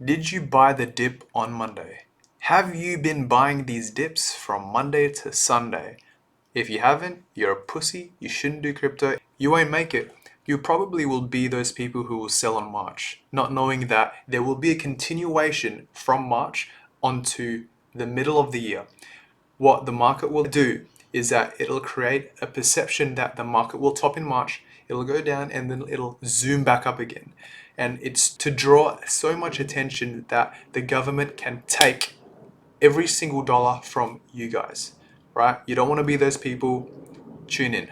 Did you buy the dip on Monday? Have you been buying these dips from Monday to Sunday? If you haven't, you're a pussy. You shouldn't do crypto. You won't make it. You probably will be those people who will sell on March, not knowing that there will be a continuation from March onto the middle of the year. What the market will do is that it'll create a perception that the market will top in March, it'll go down, and then it'll zoom back up again. And it's to draw so much attention that the government can take every single dollar from you guys, right? You don't want to be those people. Tune in.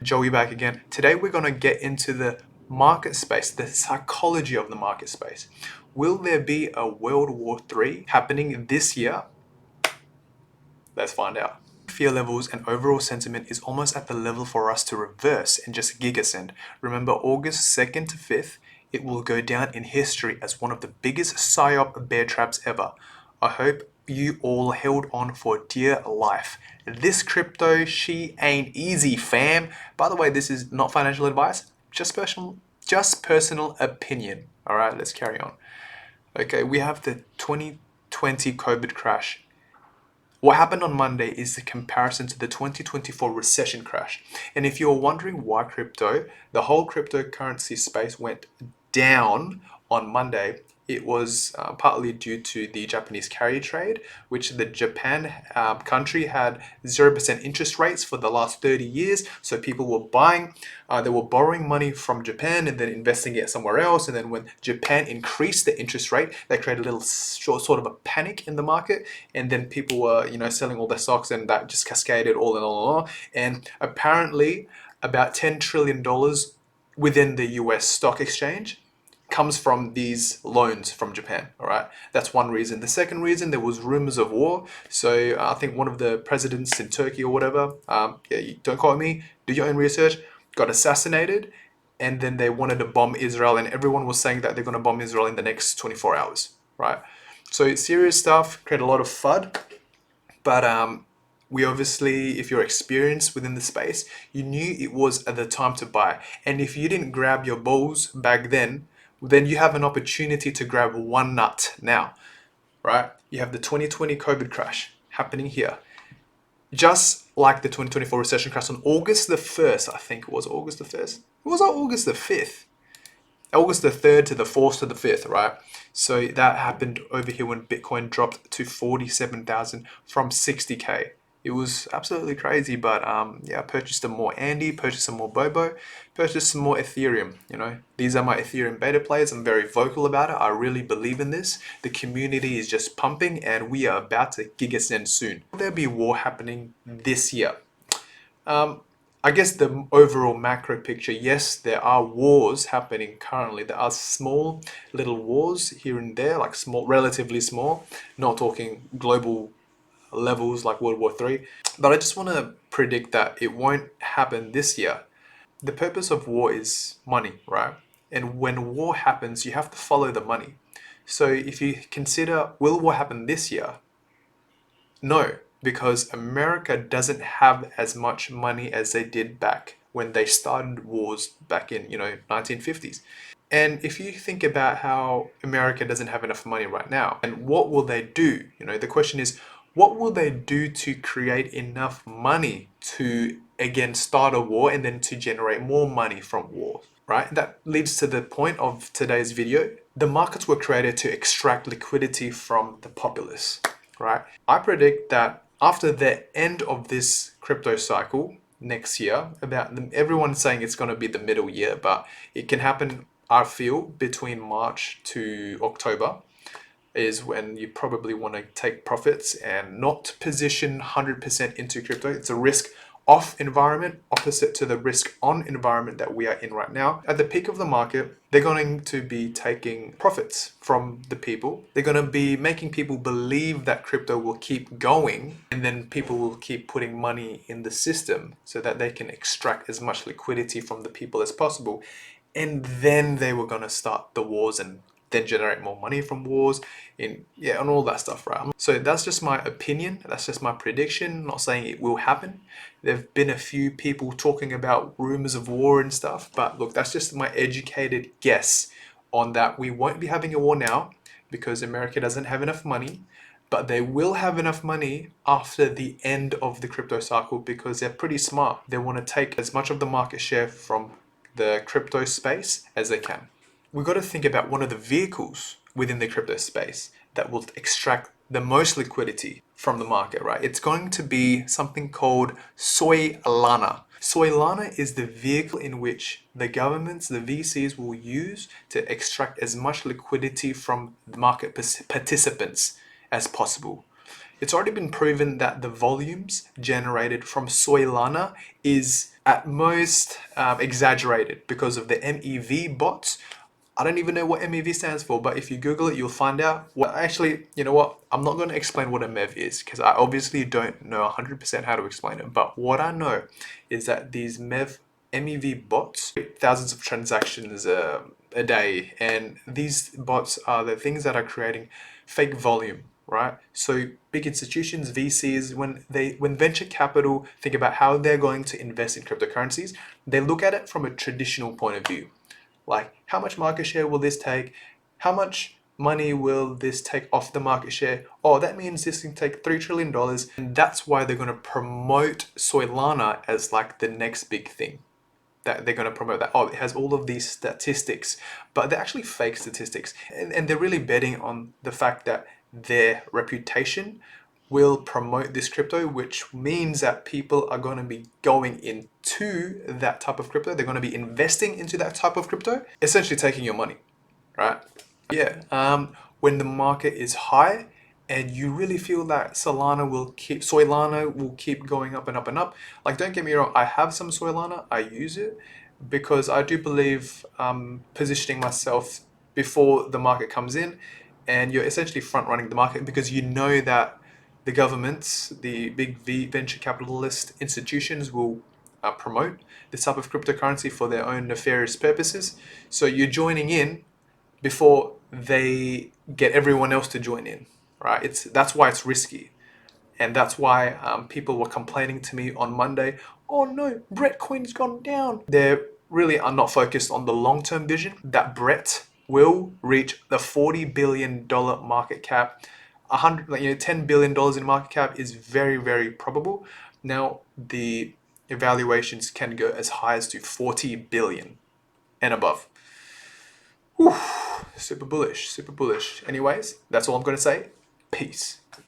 Joey back again. Today we're going to get into the market space, the psychology of the market space. Will there be a World War III happening this year? Let's find out. Fear levels and overall sentiment is almost at the level for us to reverse and just gigasend. Remember, August 2nd to 5th, it will go down in history as one of the biggest psyop bear traps ever. I hope you all held on for dear life. This crypto, she ain't easy, fam. By the way, this is not financial advice, just personal opinion. All right, let's carry on. Okay, we have the 2020 COVID crash. What happened on Monday is the comparison to the 2024 recession crash. And if you're wondering why crypto, the whole cryptocurrency space went down on Monday, it was partly due to the Japanese carry trade, which the Japan country had 0% interest rates for the last 30 years. So people were buying, they were borrowing money from Japan and then investing it somewhere else. And then when Japan increased the interest rate, they created a little sort of a panic in the market. And then people were, selling all their stocks, and that just cascaded all in all. And apparently about $10 trillion within the US stock exchange comes from these loans from Japan. All right, that's one reason. The second reason, there was rumors of war. So I think one of the presidents in Turkey or whatever, don't quote me, do your own research, got assassinated, and then they wanted to bomb Israel, and everyone was saying that they're going to bomb Israel in the next 24 hours, right? So serious stuff, create a lot of FUD, but we obviously, if you're experienced within the space, you knew it was at the time to buy. And if you didn't grab your balls back then you have an opportunity to grab one nut now, right? You have the 2020 COVID crash happening here. Just like the 2024 recession crash on August the 1st, I think it was August the 1st. It was August the 5th. August the 3rd to the 4th to the 5th, right? So that happened over here when Bitcoin dropped to 47,000 from 60K. It was absolutely crazy, but yeah, I purchased some more Andy, purchased some more Bobo, purchased some more Ethereum. These are my Ethereum beta players. I'm very vocal about it. I really believe in this. The community is just pumping, and we are about to gigasend soon. Will there be war happening this year? I guess the overall macro picture, yes, there are wars happening currently. There are small little wars here and there, like small, relatively small, not talking global levels like World War III. But I just want to predict that it won't happen this year. The purpose of war is money, right? And when war happens, you have to follow the money. So if you consider, will war happen this year? No, because America doesn't have as much money as they did back when they started wars back in, 1950s. And if you think about how America doesn't have enough money right now, and what will they do? The question is, what will they do to create enough money to, again, start a war and then to generate more money from war, right? That leads to the point of today's video. The markets were created to extract liquidity from the populace, right? I predict that after the end of this crypto cycle next year, everyone's saying it's going to be the middle year, but it can happen, I feel, between March to October is when you probably want to take profits and not position 100% into crypto. It's a risk off environment, opposite to the risk on environment that we are in right now. At the peak of the market, they're going to be taking profits from the people. They're going to be making people believe that crypto will keep going, and then people will keep putting money in the system so that they can extract as much liquidity from the people as possible. And then they were going to start the wars and then generate more money from wars and all that stuff, right? So that's just my opinion. That's just my prediction. I'm not saying it will happen. There've been a few people talking about rumors of war and stuff, but look, that's just my educated guess on that. We won't be having a war now, because America doesn't have enough money, but they will have enough money after the end of the crypto cycle because they're pretty smart. They want to take as much of the market share from the crypto space as they can. We've got to think about one of the vehicles within the crypto space that will extract the most liquidity from the market, right? It's going to be something called soylana. Soylana is the vehicle in which the governments, the VCs, will use to extract as much liquidity from the market participants as possible. It's already been proven that the volumes generated from soylana is at most exaggerated because of the MEV bots. I don't even know what MEV stands for, but if you Google it, you'll find out. Well, actually, you know what? I'm not going to explain what a MEV is because I obviously don't know 100% how to explain it. But what I know is that these MEV bots, thousands of transactions a day, and these bots are the things that are creating fake volume, right? So big institutions, VCs, when venture capital think about how they're going to invest in cryptocurrencies, they look at it from a traditional point of view. Like, how much market share will this take? How much money will this take off the market share? Oh, that means this can take $3 trillion. And that's why they're going to promote Soylana as like the next big thing. That they're going to promote that. Oh, it has all of these statistics, but they're actually fake statistics. And they're really betting on the fact that their reputation will promote this crypto, which means that people are going to be going into that type of crypto. They're going to be investing into that type of crypto, essentially taking your money, right? Yeah. When the market is high and you really feel that Soylana will keep going up and up and up. Like, don't get me wrong, I have some Soylana, I use it because I do believe positioning myself before the market comes in, and you're essentially front running the market because you know that the governments, the big venture capitalist institutions will promote this type of cryptocurrency for their own nefarious purposes. So you're joining in before they get everyone else to join in, right? That's why it's risky, and that's why people were complaining to me on Monday. Oh no, Brett Coin's gone down. They really are not focused on the long-term vision that Brett will reach the $40 billion market cap. 100, like, $10 billion in market cap is very, very probable. Now the evaluations can go as high as to 40 billion and above. Whew, super bullish, super bullish. Anyways, that's all I'm going to say. Peace.